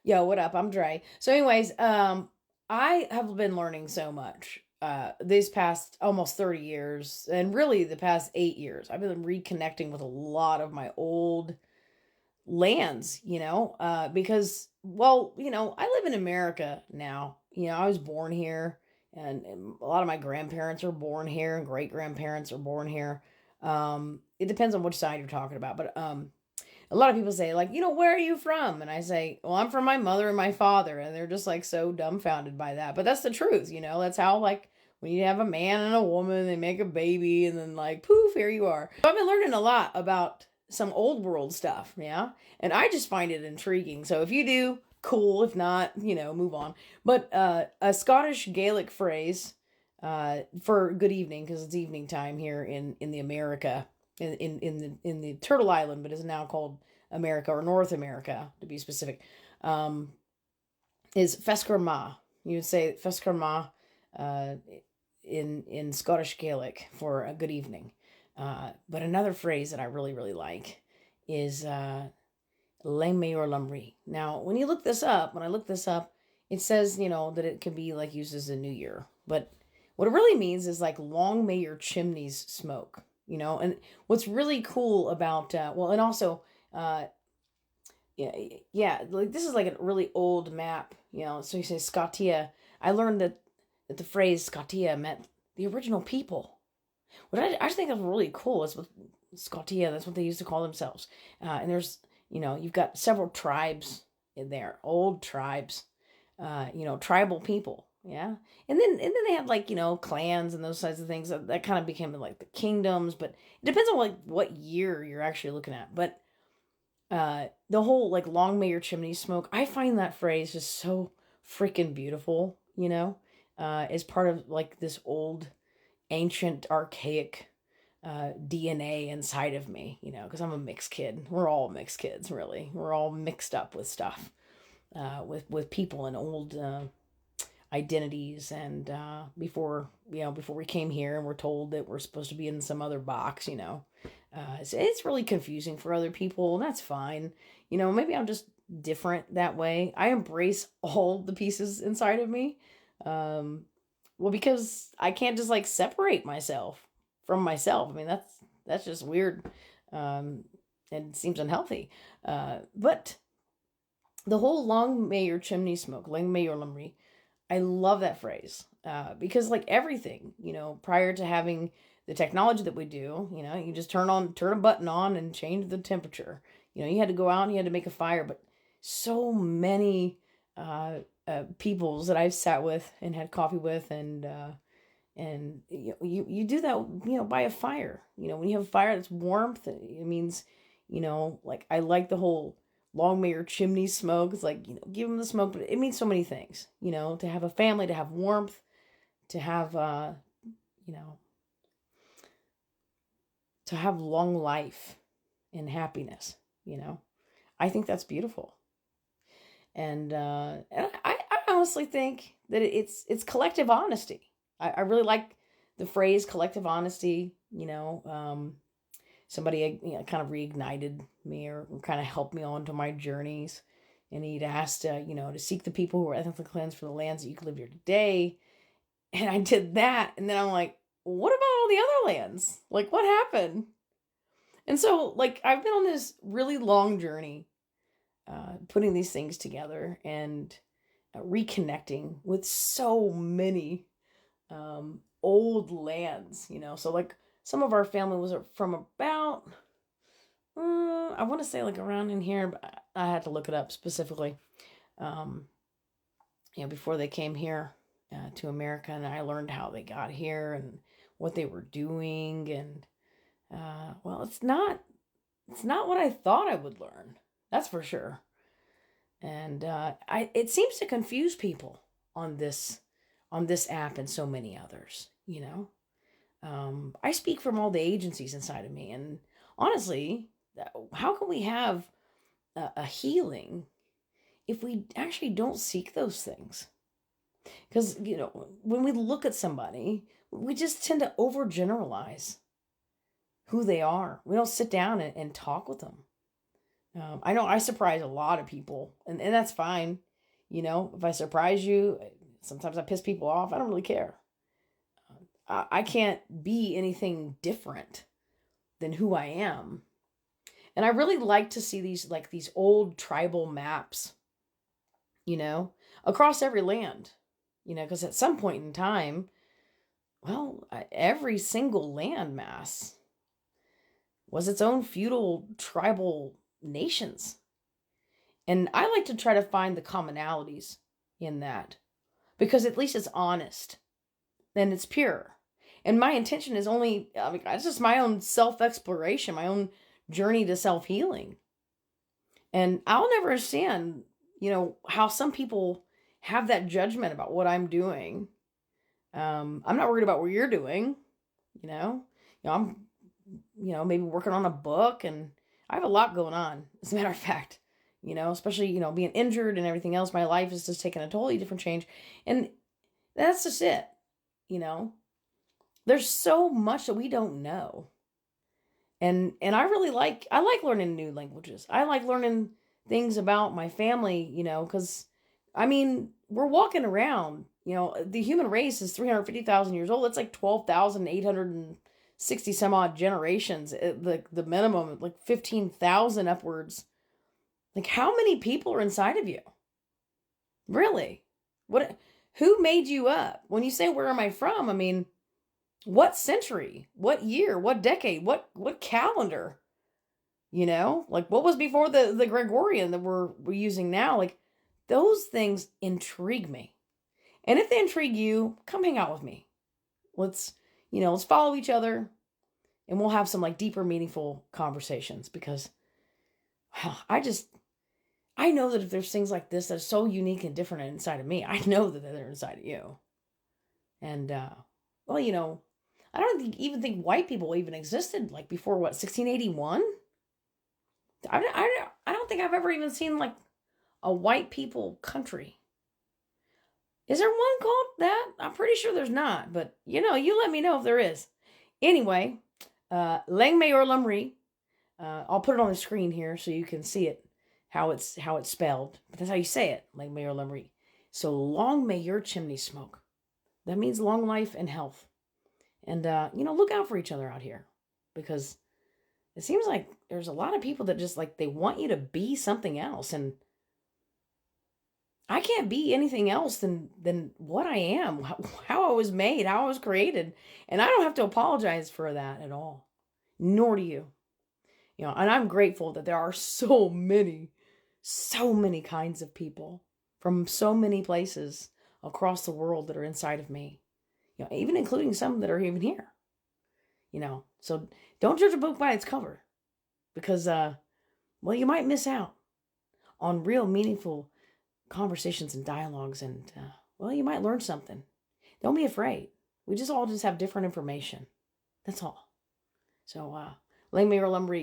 Yo, what up? I'm Dre. So, anyways, I have been learning so much these past almost 30 years, and really the past 8 years. I've been reconnecting with a lot of my old lands, because, well, I live in America now. I was born here, and a lot of my grandparents are born here, and great grandparents are born here. It depends on which side you're talking about, but a lot of people say, like, where are you from? And I say, well, I'm from my mother and my father. And they're just like so dumbfounded by that. But that's the truth. That's how, like, when you have a man and a woman, they make a baby, and then, like, poof, here you are. So I've been learning a lot about some old world stuff. Yeah. And I just find it intriguing. So if you do, cool. If not, move on. But a Scottish Gaelic phrase for good evening, because it's evening time here in the America in the Turtle Island, but is now called America, or North America to be specific, is Feskerma. You would say Feskerma uh, in Scottish Gaelic for a good evening. But another phrase that I really really like is "Lame Mayor Lumry." Now, when I look this up, it says that it can be like used as a New Year, but what it really means is like long may your chimneys smoke. And what's really cool about and also yeah, yeah, like this is like a really old map. So you say Scotia. I learned that the phrase Scotia meant the original people, which I just think is really cool. It's with Scotia. That's what they used to call themselves. And there's you've got several tribes in there, old tribes, tribal people. Yeah. And then they had, like, clans and those kinds of things that kind of became like the kingdoms, but it depends on like what year you're actually looking at. But the whole like long may your chimney smoke, I find that phrase just so freaking beautiful, as part of like this old ancient archaic DNA inside of me, because I'm a mixed kid. We're all mixed kids, really. We're all mixed up with stuff, with people and old identities. And before we came here and we're told that we're supposed to be in some other box, it's really confusing for other people, and that's fine. Maybe I'm just different that way. I embrace all the pieces inside of me. Well, because I can't just like separate myself from myself. I mean, that's just weird, and it seems unhealthy. But the whole "long may your chimney smoke, long may your lumry," I love that phrase, because like everything, prior to having the technology that we do, you just turn a button on and change the temperature. You had to go out and you had to make a fire, but so many peoples that I've sat with and had coffee with, and you do that, by a fire. When you have a fire, that's warmth. It means, like, I like the whole long may your chimney smoke. It's like, give them the smoke, but it means so many things. To have a family, to have warmth, to have you know to have long life and happiness. I think that's beautiful. And I honestly think that it's collective honesty. I really like the phrase collective honesty. Somebody kind of reignited me, or kind of helped me onto my journeys, and he'd asked to seek the people who were ethnically cleansed from the lands that you could live here today. And I did that, and then I'm like, what about all the other lands? Like, what happened? And so, like, I've been on this really long journey, putting these things together, and reconnecting with so many old lands. So, like, some of our family was from about, I want to say like around in here, but I had to look it up specifically. Um, before they came here to America, and I learned how they got here and what they were doing, and well, it's not what I thought I would learn. That's for sure. And it seems to confuse people on this app and so many others. I speak from all the agencies inside of me, and honestly, how can we have a healing if we actually don't seek those things? Because when we look at somebody, we just tend to overgeneralize who they are. We don't sit down and talk with them. I know I surprise a lot of people, and that's fine. If I surprise you, sometimes I piss people off. I don't really care. I can't be anything different than who I am. And I really like to see these old tribal maps, you know, across every land, because at some point in time, well, every single land mass was its own feudal tribal nations. And I like to try to find the commonalities in that because at least it's honest and it's pure. And my intention is only, it's just my own self exploration, my own journey to self healing. And I'll never understand, how some people have that judgment about what I'm doing. I'm not worried about what you're doing, I'm, maybe working on a book, and I have a lot going on, as a matter of fact, especially, being injured and everything else. My life is just taking a totally different change. And that's just it, you know. There's so much that we don't know. And I like learning new languages. I like learning things about my family, cuz we're walking around, the human race is 350,000 years old. It's like 12,860 some odd generations. The minimum like 15,000 upwards. Like how many people are inside of you? Really? What who made you up? When you say where am I from? What century? What year? What decade? What calendar? Like what was before the Gregorian that we're using now? Like those things intrigue me. And if they intrigue you, come hang out with me. Let's follow each other, and we'll have some like deeper, meaningful conversations because I know that if there's things like this that are so unique and different inside of me, I know that they're inside of you. And well, I don't even think white people even existed like before what 1681. I don't think I've ever even seen like a white people country. Is there one called that? I'm pretty sure there's not, but you let me know if there is. Anyway, Lang Mayor Lumri. I'll put it on the screen here so you can see it, how it's spelled. But that's how you say it, Lang Mayor Lumri. So long may your chimney smoke. That means long life and health. And look out for each other out here, because it seems like there's a lot of people that just like they want you to be something else, and I can't be anything else than what I am, how I was made, how I was created. And I don't have to apologize for that at all. Nor do you. And I'm grateful that there are so many kinds of people from so many places across the world that are inside of me. Even including some that are even here. So don't judge a book by its cover, because you might miss out on real meaningful conversations and dialogues, and you might learn something. Don't be afraid. We all have different information. That's all. So Lang Mayor Lumberee.